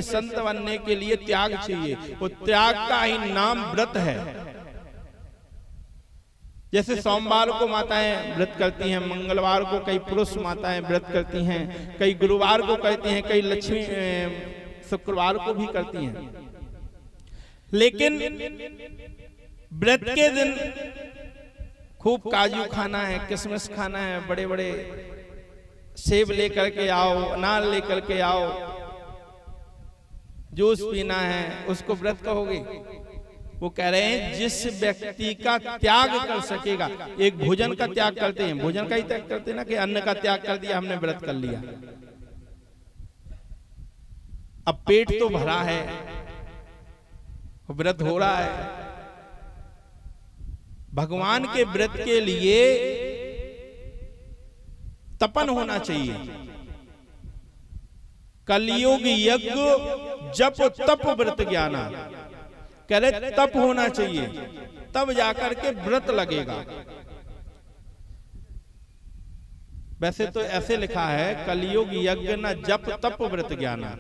संत बनने के लिए त्याग चाहिए। वो त्याग का ही नाम व्रत है। जैसे सोमवार को माताएं व्रत करती हैं, मंगलवार को कई पुरुष माताएं व्रत करती हैं, कई गुरुवार को करती हैं, कई लक्ष्मी शुक्रवार को भी करती हैं। लेकिन व्रत के दिन खूब काजू खाना है, किशमिश खाना है, बड़े बड़े सेब लेकर के आओ, अनार लेकर के आओ, जूस पीना है, उसको व्रत कहोगे? वो कह रहे हैं जिस व्यक्ति का त्याग कर सकेगा। एक भोजन का त्याग करते हैं, भोजन का ही त्याग करते हैं ना, कि अन्न का त्याग कर दिया, हमने व्रत कर लिया। अब पेट तो भरा है, व्रत हो रहा है। भगवान के व्रत के लिए तपन होना चाहिए। कलयुग यज्ञ जप तप व्रत ज्ञाना, कह रहे तप होना चाहिए, तब जाकर के व्रत लगेगा। वैसे तो ऐसे लिखा है कलयुग यज्ञ न जप तप व्रत ज्ञाना,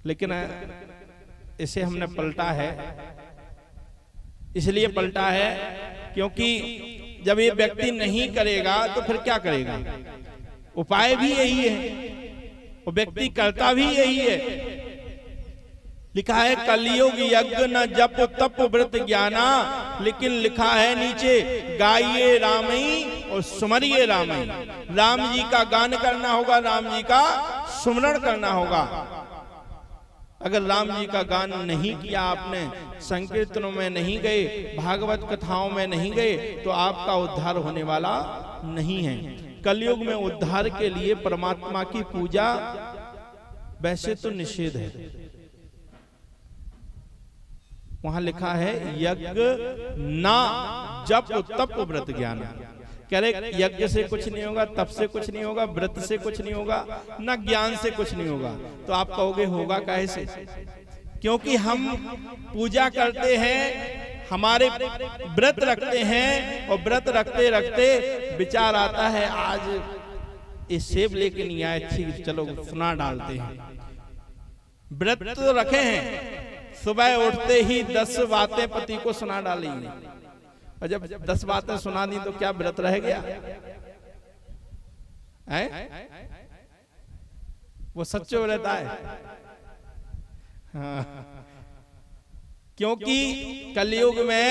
लेकिन इसे हमने पलटा है। इसलिए पलटा है क्योंकि जब ये व्यक्ति नहीं करेगा तो फिर क्या करेगा? उपाय भी यही है, वो व्यक्ति करता भी यही है। लिखा है कलयुग यज्ञ न जप तप व्रत ज्ञाना, लेकिन लिखा है नीचे गाइए रामई और सुमरिए रामई। राम जी का गान करना होगा, राम जी का सुमरण करना होगा। अगर राम जी का गान नहीं किया आपने, संकीर्तनों में नहीं गए, भागवत कथाओं में नहीं गए, तो आपका उद्धार होने वाला नहीं है। कलयुग में उद्धार के लिए परमात्मा की पूजा वैसे तो निषेध है। वहां लिखा है यज्ञ ना जप तप व्रत ज्ञान। कह रहे यज्ञ से कुछ नहीं होगा, तप से कुछ नहीं होगा, व्रत से कुछ नहीं होगा, ना ज्ञान से कुछ नहीं होगा। तो आप कहोगे होगा काहे से? क्योंकि हम पूजा करते हैं, हमारे व्रत रखते हैं, और व्रत रखते रखते विचार आता है आज ये सेब लेके नहीं आए, ठीक चलो सुना डालते हैं। व्रत तो रखे हैं, सुबह उठते ही 10 बातें पति को सुना डाली, और जब 10 बातें सुना दी तो क्या व्रत रह गया है? वो सच्चे व्रत है। हाँ। क्योंकि कलयुग में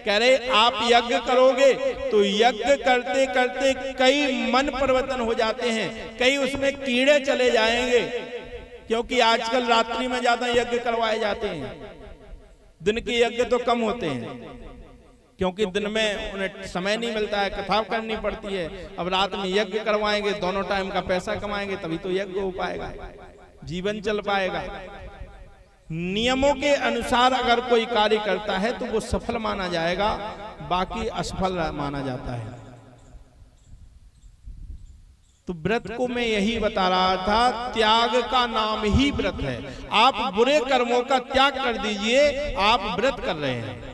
कह रहे आप यज्ञ करोगे तो यज्ञ करते करते कई मन परिवर्तन हो जाते हैं, कई उसमें कीड़े चले जाएंगे। क्योंकि आजकल रात्रि में ज्यादा यज्ञ करवाए जाते हैं, दिन के यज्ञ तो कम होते हैं, क्योंकि दिन में उन्हें समय नहीं मिलता है, कथा करनी पड़ती है। अब रात में यज्ञ करवाएंगे, दोनों टाइम का पैसा कमाएंगे, तभी तो यज्ञ हो पाएगा, जीवन चल पाएगा। नियमों के अनुसार अगर कोई कार्य करता है तो वो सफल माना जाएगा, बाकी असफल माना जाता है। तो व्रत को मैं यही बता रहा था, त्याग का नाम ही व्रत है। आप बुरे कर्मों का त्याग कर दीजिए, आप व्रत कर रहे हैं।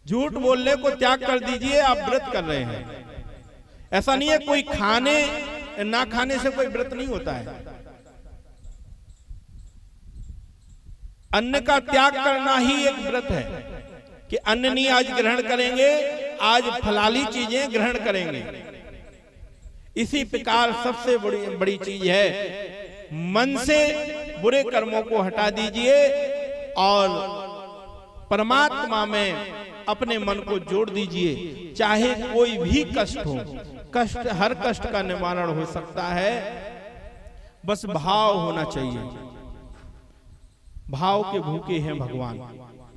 झूठ बोलने को त्याग कर दीजिए, आप व्रत कर रहे हैं। ऐसा नहीं है कोई खाने ना खाने से कोई व्रत नहीं होता है। अन्न का त्याग करना ही एक व्रत है कि अन्न नहीं आज ग्रहण करेंगे, आज फलाली चीजें ग्रहण करेंगे। इसी प्रकार सबसे बड़ी चीज है, मन से बुरे कर्मों को हटा दीजिए और परमात्मा में अपने मन को जोड़ दीजिए। चाहे कोई भी कष्ट हो, कष्ट हर कष्ट का निवारण हो सकता है, बस भाव होना चाहिए। भाव के भूखे हैं भगवान।